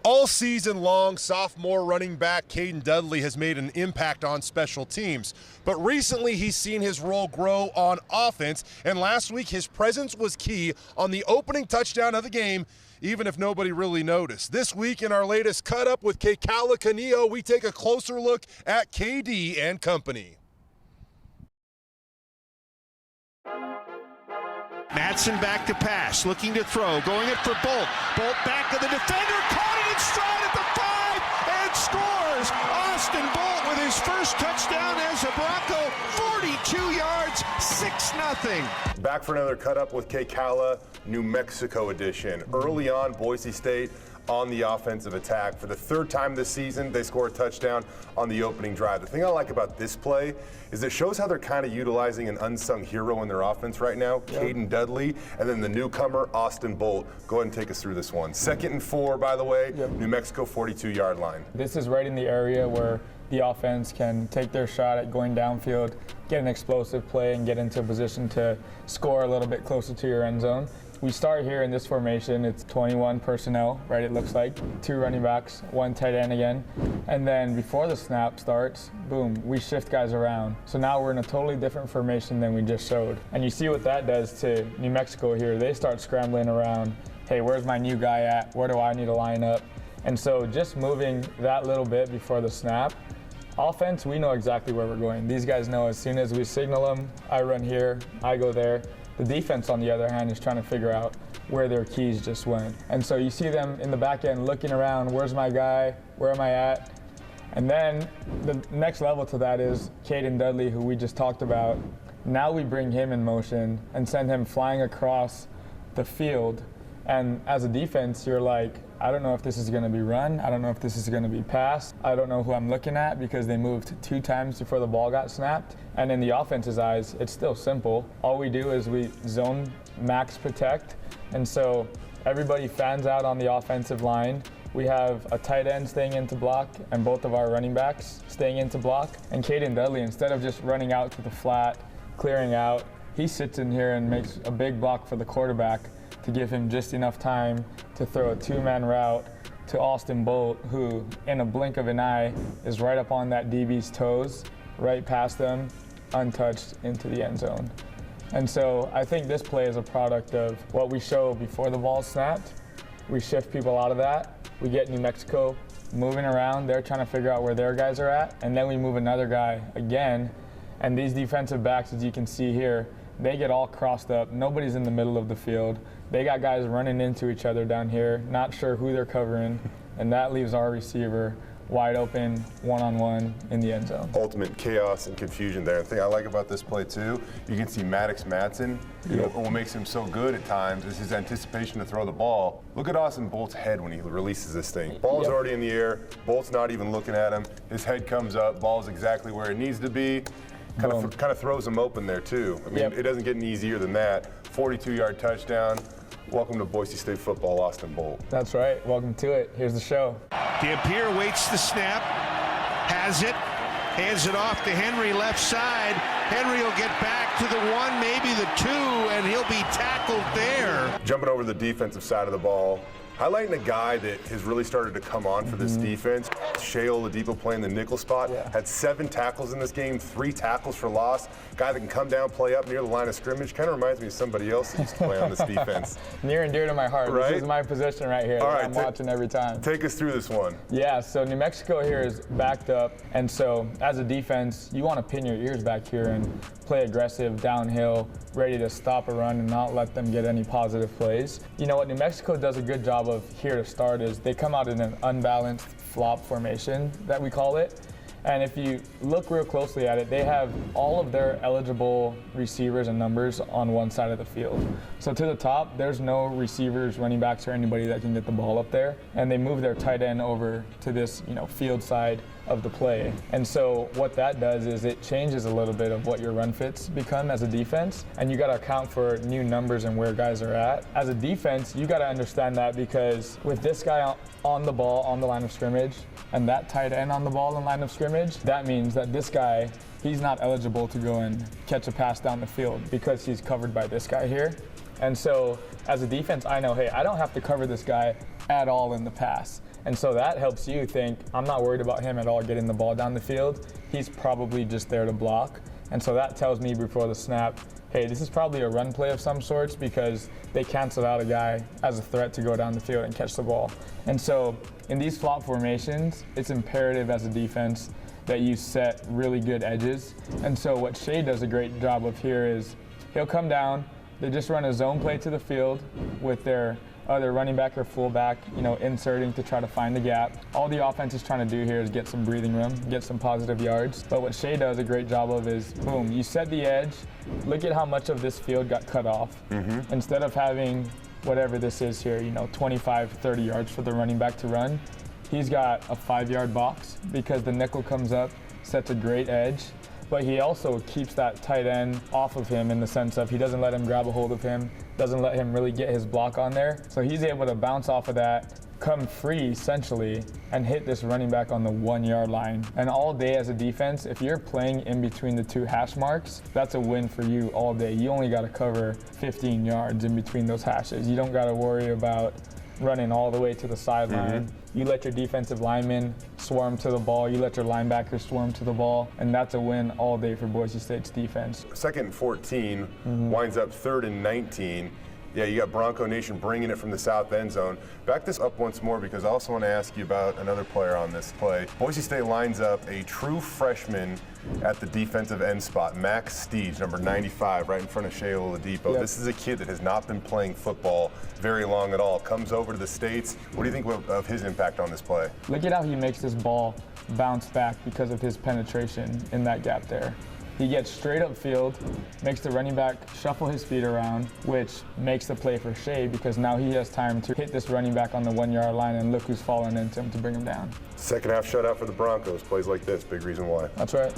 All season long, sophomore running back Caden Dudley has made an impact on special teams. But recently, he's seen his role grow on offense, and last week his presence was key on the opening touchdown of the game, even if nobody really noticed. This week in our latest Cut Up with Kekaula Kaniho, we take a closer look at KD and company. Madsen back to pass, looking to throw, going it for Bolt. Bolt back to the defender, caught it in stride at the 5, and scores! Austin Bolt with his first touchdown as a Bronco, 42 yards, 6-0. Back for another Cut Up with Kekaula, New Mexico edition. Early on, Boise State on the offensive attack. For the third time this season, they score a touchdown on the opening drive. The thing I like about this play is it shows how they're kind of utilizing an unsung hero in their offense right now, Caden Dudley, and then the newcomer, Austin Bolt. Go ahead and take us through this one. 2nd and 4, by the way, New Mexico 42-yard line. This is right in the area where the offense can take their shot at going downfield, get an explosive play, and get into a position to score a little bit closer to your end zone. We start here in this formation. It's 21 personnel, right? It looks like 2 running backs, 1 tight end again. And then before the snap starts, boom, we shift guys around. So now we're in a totally different formation than we just showed. And you see what that does to New Mexico here. They start scrambling around. Hey, where's my new guy at? Where do I need to line up? And so just moving that little bit before the snap, offense, we know exactly where we're going. These guys know as soon as we signal them, I run here, I go there. The defense, on the other hand, is trying to figure out where their keys just went. And so you see them in the back end looking around, where's my guy, where am I at? And then the next level to that is Caden Dudley, who we just talked about. Now we bring him in motion and send him flying across the field. And as a defense, you're like, I don't know if this is going to be run. I don't know if this is going to be passed. I don't know who I'm looking at because they moved 2 times before the ball got snapped. And in the offense's eyes, it's still simple. All we do is we zone max protect. And so everybody fans out on the offensive line. We have a tight end staying into block and both of our running backs staying into block. And Caden Dudley, instead of just running out to the flat, clearing out, he sits in here and makes a big block for the quarterback to give him just enough time to throw a 2-man route to Austin Bolt, who in a blink of an eye is right up on that DB's toes, right past them, untouched into the end zone. And so I think this play is a product of what we show before the ball snapped. We shift people out of that. We get New Mexico moving around. They're trying to figure out where their guys are at. And then we move another guy again. And these defensive backs, as you can see here, they get all crossed up. Nobody's in the middle of the field. They got guys running into each other down here, not sure who they're covering, and that leaves our receiver wide open, one-on-one in the end zone. Ultimate chaos and confusion there. The thing I like about this play too, you can see Madsen, what makes him so good at times is his anticipation to throw the ball. Look at Austin Bolt's head when he releases this thing. Ball's already in the air, Bolt's not even looking at him, his head comes up, ball's exactly where it needs to be. Kind of throws him open there too. I mean, it doesn't get any easier than that. 42-yard touchdown. Welcome to Boise-State-football, Austin Bolt. That's right. Welcome to it. Here's the show. Dampier waits the snap, has it, hands it off to Henry left side. Henry will get back to the 1, maybe the 2, and he'll be tackled there. Jumping over the defensive side of the ball, highlighting a guy that has really started to come on for this defense. Shea Oladipo playing the nickel spot, had 7 tackles in this game, 3 tackles for loss. Guy that can come down, play up near the line of scrimmage. Kind of reminds me of somebody else that used to play on this defense. Near and dear to my heart. Right? This is my position right here. All right, I'm watching every time. Take us through this one. Yeah, so New Mexico here is backed up. And so as a defense, you want to pin your ears back here and play aggressive downhill, ready to stop a run and not let them get any positive plays. You know what New Mexico does a good job of here to start is they come out in an unbalanced flop formation that we call it. And if you look real closely at it, they have all of their eligible receivers and numbers on one side of the field. So to the top, there's no receivers, running backs, or anybody that can get the ball up there. And they move their tight end over to this, field side of the play. And so what that does is it changes a little bit of what your run fits become as a defense. And you got to account for new numbers and where guys are at. As a defense, you got to understand that because with this guy on the ball on the line of scrimmage and that tight end on the ball in line of scrimmage, that means that this guy, he's not eligible to go and catch a pass down the field because he's covered by this guy here. And so as a defense, I know, hey, I don't have to cover this guy at all in the pass. And so that helps you think, I'm not worried about him at all getting the ball down the field. He's probably just there to block. And so that tells me before the snap, hey, this is probably a run play of some sorts because they canceled out a guy as a threat to go down the field and catch the ball. And so in these flop formations, it's imperative as a defense that you set really good edges. And so what Shea does a great job of here is he'll come down, they just run a zone play to the field with their other running back or fullback, inserting to try to find the gap. All the offense is trying to do here is get some breathing room, get some positive yards. But what Shea does a great job of is, boom, you set the edge. Look at how much of this field got cut off. Instead of having whatever this is here, 25, 30 yards for the running back to run, he's got a 5-yard box because the nickel comes up, sets a great edge. But he also keeps that tight end off of him in the sense of he doesn't let him grab a hold of him, doesn't let him really get his block on there. So he's able to bounce off of that, come free essentially, and hit this running back on the 1-yard line. And all day as a defense, if you're playing in between the two hash marks, that's a win for you all day. You only got to cover 15 yards in between those hashes. You don't got to worry about running all the way to the sideline. You let your defensive linemen swarm to the ball, you let your linebackers swarm to the ball, and that's a win all day for Boise State's defense. 2nd and 14, winds up 3rd and 19. Yeah, you got Bronco Nation bringing it from the south end zone. Back this up once more because I also want to ask you about another player on this play. Boise State lines up a true freshman at the defensive end spot, Max Steege, number 95, right in front of Shea Oladipo. Yep. This is a kid that has not been playing football very long at all. Comes over to the States. What do you think of his impact on this play? Look at how he makes this ball bounce back because of his penetration in that gap there. He gets straight up field, makes the running back shuffle his feet around, which makes the play for Shea because now he has time to hit this running back on the 1-yard line and look who's falling into him to bring him down. Second half shutout for the Broncos. Plays like this, big reason why. That's right.